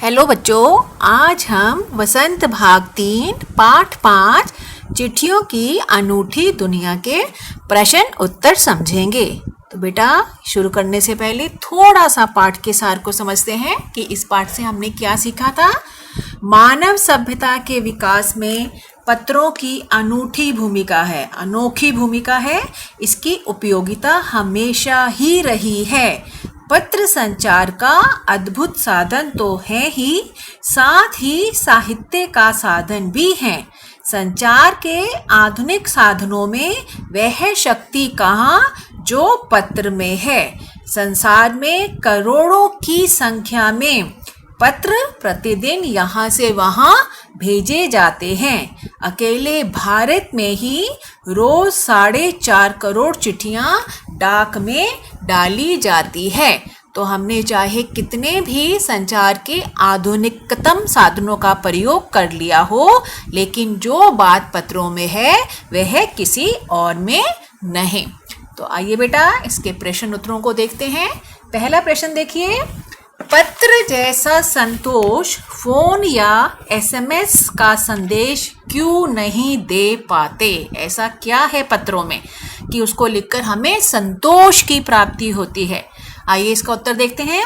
Hello बच्चों, आज हम वसंत भाग 3 पाठ 5 चिट्ठियों की अनूठी दुनिया के प्रश्न उत्तर समझेंगे। तो बेटा शुरू करने से पहले थोड़ा सा पाठ के सार को समझते हैं कि इस पाठ से हमने क्या सीखा था। मानव सभ्यता के विकास में पत्रों की अनूठी भूमिका है, अनोखी भूमिका है। इसकी उपयोगिता हमेशा ही रही है। पत्र संचार का अद्भुत साधन तो है ही, साथ ही साहित्य का साधन भी है। संचार के आधुनिक साधनों में वह शक्ति कहाँ जो पत्र में है। संसार में करोड़ों की संख्या में पत्र प्रतिदिन यहाँ से वहाँ भेजे जाते हैं। अकेले भारत में ही रोज 4.5 करोड़ चिट्ठियाँ डाक में डाली जाती है। तो हमने चाहे कितने भी संचार के आधुनिकतम साधनों का प्रयोग कर लिया हो, लेकिन जो बात पत्रों में है वह किसी और में नहीं। तो आइए बेटा इसके प्रश्न उत्तरों को देखते हैं। पहला प्रश्न देखिए, पत्र जैसा संतोष फोन या एसएमएस का संदेश क्यों नहीं दे पाते? ऐसा क्या है पत्रों में कि उसको लिखकर हमें संतोष की प्राप्ति होती है? आइए इसका उत्तर देखते हैं।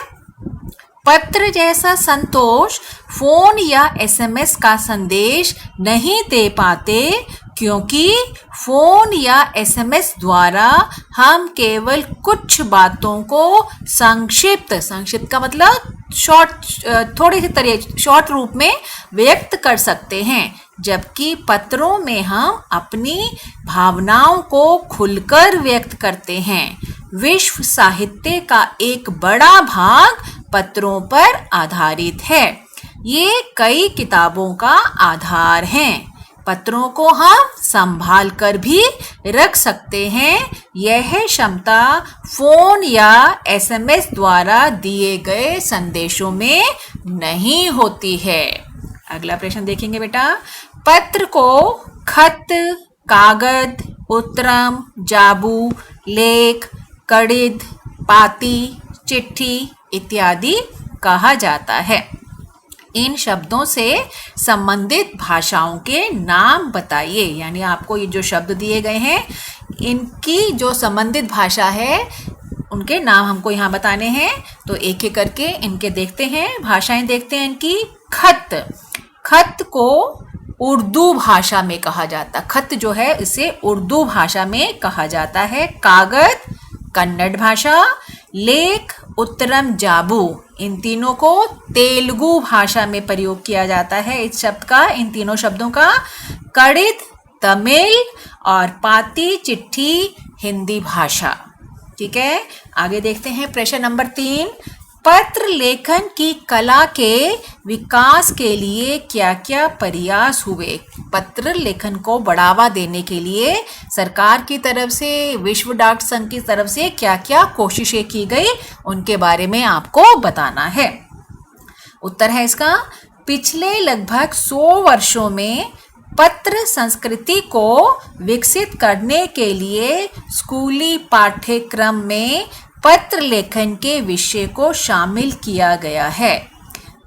पत्र जैसा संतोष फोन या एसएमएस का संदेश नहीं दे पाते क्योंकि फोन या एसएमएस द्वारा हम केवल कुछ बातों को संक्षिप्त का मतलब थोड़े से शॉर्ट रूप में व्यक्त कर सकते हैं, जबकि पत्रों में हम अपनी भावनाओं को खुलकर व्यक्त करते हैं। विश्व साहित्य का एक बड़ा भाग पत्रों पर आधारित है। ये कई किताबों का आधार हैं। पत्रों को हम संभाल कर भी रख सकते हैं। यह क्षमता फोन या एसएमएस द्वारा दिए गए संदेशों में नहीं होती है। अगला प्रश्न देखेंगे बेटा। पत्र को खत, कागज, उत्तरम, जाबू, लेख, कड़िद, पाती, चिट्ठी इत्यादि कहा जाता है। इन शब्दों से संबंधित भाषाओं के नाम बताइए। यानी आपको ये जो शब्द दिए गए हैं, इनकी जो संबंधित भाषा है उनके नाम हमको यहाँ बताने हैं। तो एक एक करके इनके देखते हैं, भाषाएं देखते हैं इनकी। खत को उर्दू भाषा में कहा जाता, खत जो है इसे उर्दू भाषा में कहा जाता है। कागज कन्नड़ भाषा, लेख, उत्तरम, जाबू इन तीनों को तेलुगु भाषा में प्रयोग किया जाता है इस शब्द का, इन तीनों शब्दों का। कड़ित तमिल और पाती चिट्ठी हिंदी भाषा। ठीक है, आगे देखते हैं प्रश्न नंबर 3। पत्र लेखन की कला के विकास के लिए क्या क्या प्रयास हुए? पत्र लेखन को बढ़ावा देने के लिए सरकार की तरफ से, विश्व डाक संघ की तरफ से क्या क्या कोशिशें की गई उनके बारे में आपको बताना है। उत्तर है इसका, पिछले लगभग 100 वर्षों में पत्र संस्कृति को विकसित करने के लिए स्कूली पाठ्यक्रम में पत्र लेखन के विषय को शामिल किया गया है।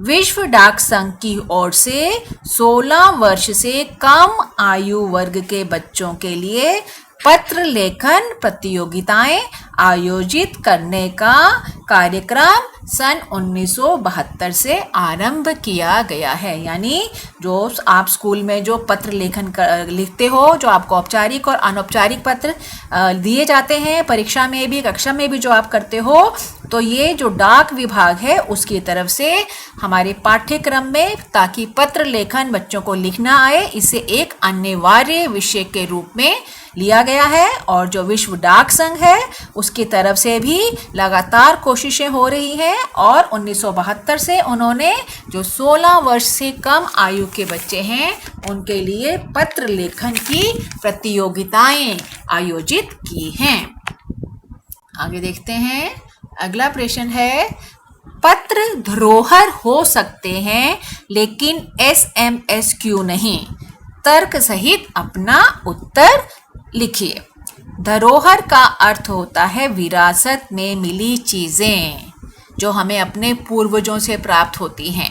विश्व डाक संघ की ओर से 16 वर्ष से कम आयु वर्ग के बच्चों के लिए पत्र लेखन प्रतियोगिताएं आयोजित करने का कार्यक्रम सन 1972 से आरंभ किया गया है। यानी जो आप स्कूल में जो पत्र लेखन लिखते हो, जो आपको औपचारिक और अनौपचारिक पत्र दिए जाते हैं, परीक्षा में भी, कक्षा में भी जो आप करते हो, तो ये जो डाक विभाग है उसकी तरफ से हमारे पाठ्यक्रम में, ताकि पत्र लेखन बच्चों को लिखना आए, इसे एक अनिवार्य विषय के रूप में लिया गया है। और जो विश्व डाक संघ है उसकी तरफ से भी लगातार कोशिशें हो रही हैं, और 1972 से उन्होंने जो 16 वर्ष से कम आयु के बच्चे हैं उनके लिए पत्र लेखन की प्रतियोगिताएं आयोजित की हैं। आगे देखते हैं, अगला प्रश्न है, पत्र धरोहर हो सकते हैं लेकिन एसएमएस क्यों नहीं? तर्क सहित अपना उत्तर लिखिए। धरोहर का अर्थ होता है विरासत में मिली चीजें जो हमें अपने पूर्वजों से प्राप्त होती हैं।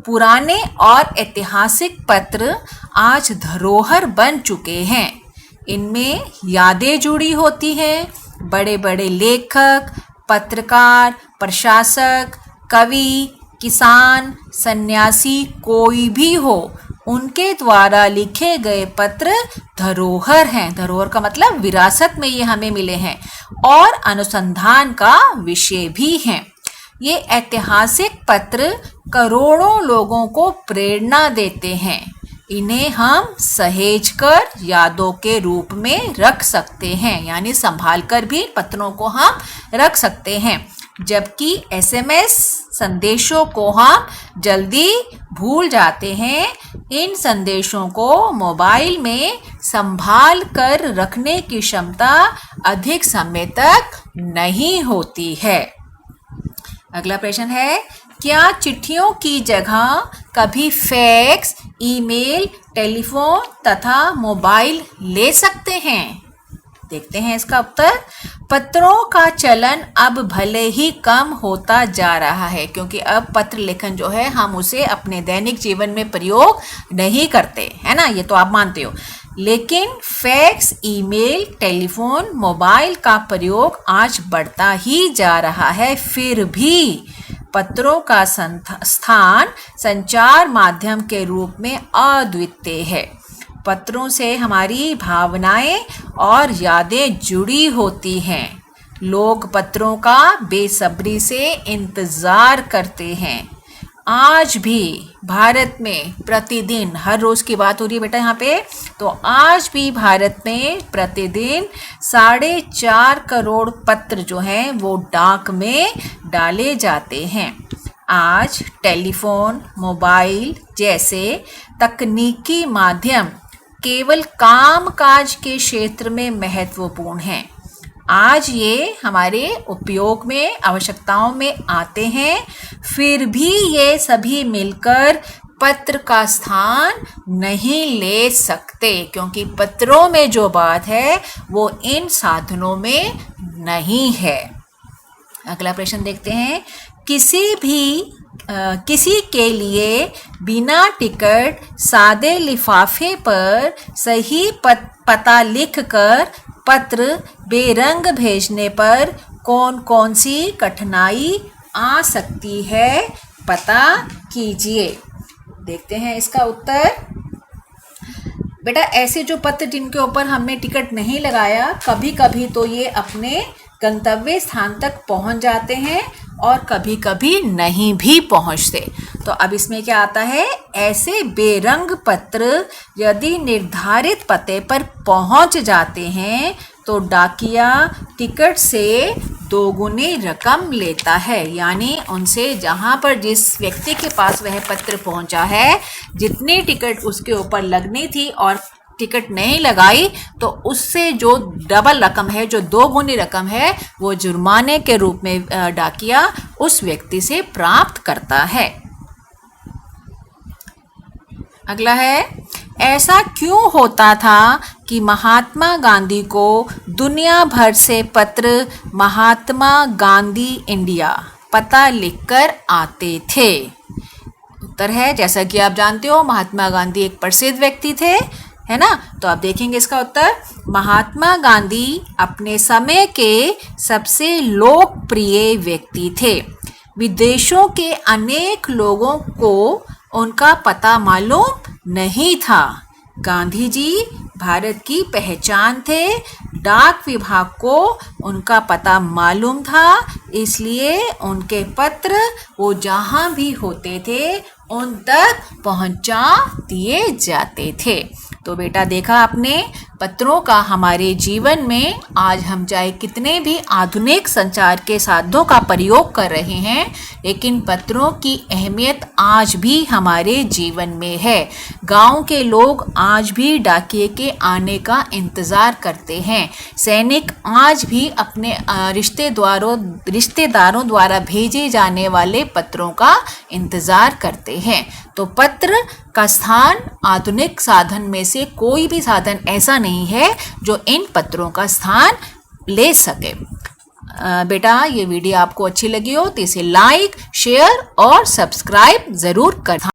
पुराने और ऐतिहासिक पत्र आज धरोहर बन चुके हैं। इनमें यादें जुड़ी होती हैं। बड़े बड़े लेखक, पत्रकार, प्रशासक, कवि, किसान, सन्यासी, कोई भी हो, उनके द्वारा लिखे गए पत्र धरोहर हैं। धरोहर का मतलब विरासत में ये हमें मिले हैं और अनुसंधान का विषय भी हैं। ये ऐतिहासिक पत्र करोड़ों लोगों को प्रेरणा देते हैं। इन्हें हम सहेजकर यादों के रूप में रख सकते हैं, यानी संभाल कर भी पत्रों को हम रख सकते हैं। जबकि एसएमएस संदेशों को हम जल्दी भूल जाते हैं। इन संदेशों को मोबाइल में संभाल कर रखने की क्षमता अधिक समय तक नहीं होती है। अगला प्रश्न है, क्या चिट्ठियों की जगह कभी फैक्स, ईमेल, टेलीफोन तथा मोबाइल ले सकते हैं? देखते हैं इसका उत्तर। पत्रों का चलन अब भले ही कम होता जा रहा है, क्योंकि अब पत्र लेखन जो है हम उसे अपने दैनिक जीवन में प्रयोग नहीं करते, है ना, ये तो आप मानते हो। लेकिन फैक्स, ईमेल, टेलीफोन, मोबाइल का प्रयोग आज बढ़ता ही जा रहा है। फिर भी पत्रों का स्थान संचार माध्यम के रूप में अद्वितीय है। पत्रों से हमारी भावनाएं और यादें जुड़ी होती हैं। लोग पत्रों का बेसब्री से इंतज़ार करते हैं। आज भी भारत में प्रतिदिन, हर रोज़ की बात हो रही है बेटा यहाँ पे, तो आज भी भारत में प्रतिदिन 4.5 करोड़ पत्र जो हैं वो डाक में डाले जाते हैं। आज टेलीफोन, मोबाइल जैसे तकनीकी माध्यम केवल कामकाज के क्षेत्र में महत्वपूर्ण हैं। आज ये हमारे उपयोग में, आवश्यकताओं में आते हैं। फिर भी ये सभी मिलकर पत्र का स्थान नहीं ले सकते, क्योंकि पत्रों में जो बात है वो इन साधनों में नहीं है। अगला प्रश्न देखते हैं। किसी के लिए बिना टिकट सादे लिफाफे पर सही पता लिखकर पत्र बेरंग भेजने पर कौन कौन सी कठिनाई आ सकती है, पता कीजिए। देखते हैं इसका उत्तर। बेटा, ऐसे जो पत्र जिनके ऊपर हमने टिकट नहीं लगाया, कभी कभी तो ये अपने गंतव्य स्थान तक पहुंच जाते हैं और कभी कभी नहीं भी पहुंचते। तो अब इसमें क्या आता है, ऐसे बेरंग पत्र यदि निर्धारित पते पर पहुंच जाते हैं तो डाकिया टिकट से 2 गुनी रकम लेता है। यानी उनसे जहां पर जिस व्यक्ति के पास वह पत्र पहुंचा है, जितनी टिकट उसके ऊपर लगनी थी और टिकट नहीं लगाई, तो उससे जो डबल रकम है, जो 2 गुनी रकम है, वो जुर्माने के रूप में डाकिया उस व्यक्ति से प्राप्त करता है। अगला है, ऐसा क्यों होता था कि महात्मा गांधी को दुनिया भर से पत्र महात्मा गांधी इंडिया पता लिखकर आते थे? उत्तर है, जैसा कि आप जानते हो, महात्मा गांधी एक प्रसिद्ध व्यक्ति थे, है ना। तो आप देखेंगे इसका उत्तर। महात्मा गांधी अपने समय के सबसे लोकप्रिय व्यक्ति थे। विदेशों के अनेक लोगों को उनका पता मालूम नहीं था। गांधी जी भारत की पहचान थे। डाक विभाग को उनका पता मालूम था, इसलिए उनके पत्र वो जहाँ भी होते थे उन तक पहुँचा दिए जाते थे। तो बेटा, देखा आपने, पत्रों का हमारे जीवन में आज हम चाहे कितने भी आधुनिक संचार के साधनों का प्रयोग कर रहे हैं, लेकिन पत्रों की अहमियत आज भी हमारे जीवन में है। गांव के लोग आज भी डाकिये के आने का इंतज़ार करते हैं। सैनिक आज भी अपने रिश्तेदारों द्वारा भेजे जाने वाले पत्रों का इंतज़ार करते हैं। तो पत्र का स्थान आधुनिक साधन में से कोई भी साधन ऐसा नहीं है जो इन पत्रों का स्थान ले सके। बेटा, ये वीडियो आपको अच्छी लगी हो तो इसे लाइक, शेयर और सब्सक्राइब ज़रूर करना।